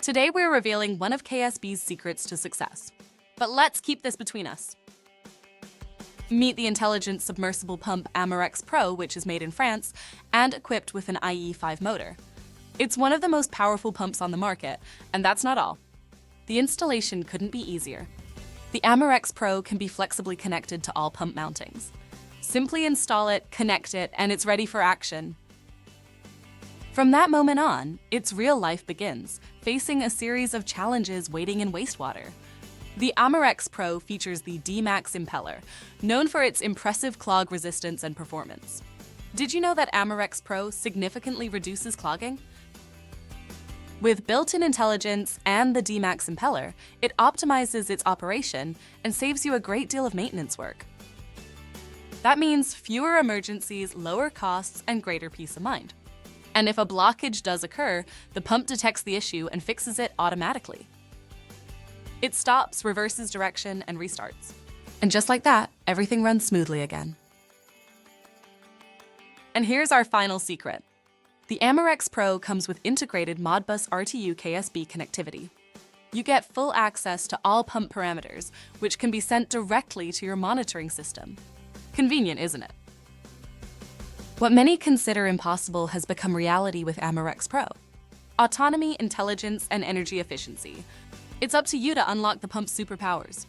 Today we're revealing one of KSB's secrets to success. But let's keep this between us. Meet the intelligent submersible pump AmaRex Pro, which is made in France and equipped with an IE5 motor. It's one of the most powerful pumps on the market, and that's not all. The installation couldn't be easier. The AmaRex Pro can be flexibly connected to all pump mountings. Simply install it, connect it, and it's ready for action. From that moment on, its real life begins, facing a series of challenges waiting in wastewater. The AmaRex Pro features the D-Max impeller, known for its impressive clog resistance and performance. Did you know that AmaRex Pro significantly reduces clogging? With built-in intelligence and the D-Max impeller, it optimizes its operation and saves you a great deal of maintenance work. That means fewer emergencies, lower costs, and greater peace of mind. And if a blockage does occur, the pump detects the issue and fixes it automatically. It stops, reverses direction, and restarts. And just like that, everything runs smoothly again. And here's our final secret. The AmaRex Pro comes with integrated Modbus RTU KSB connectivity. You get full access to all pump parameters, which can be sent directly to your monitoring system. Convenient, isn't it? What many consider impossible has become reality with AmaRex Pro. Autonomy, intelligence, and energy efficiency. It's up to you to unlock the pump's superpowers.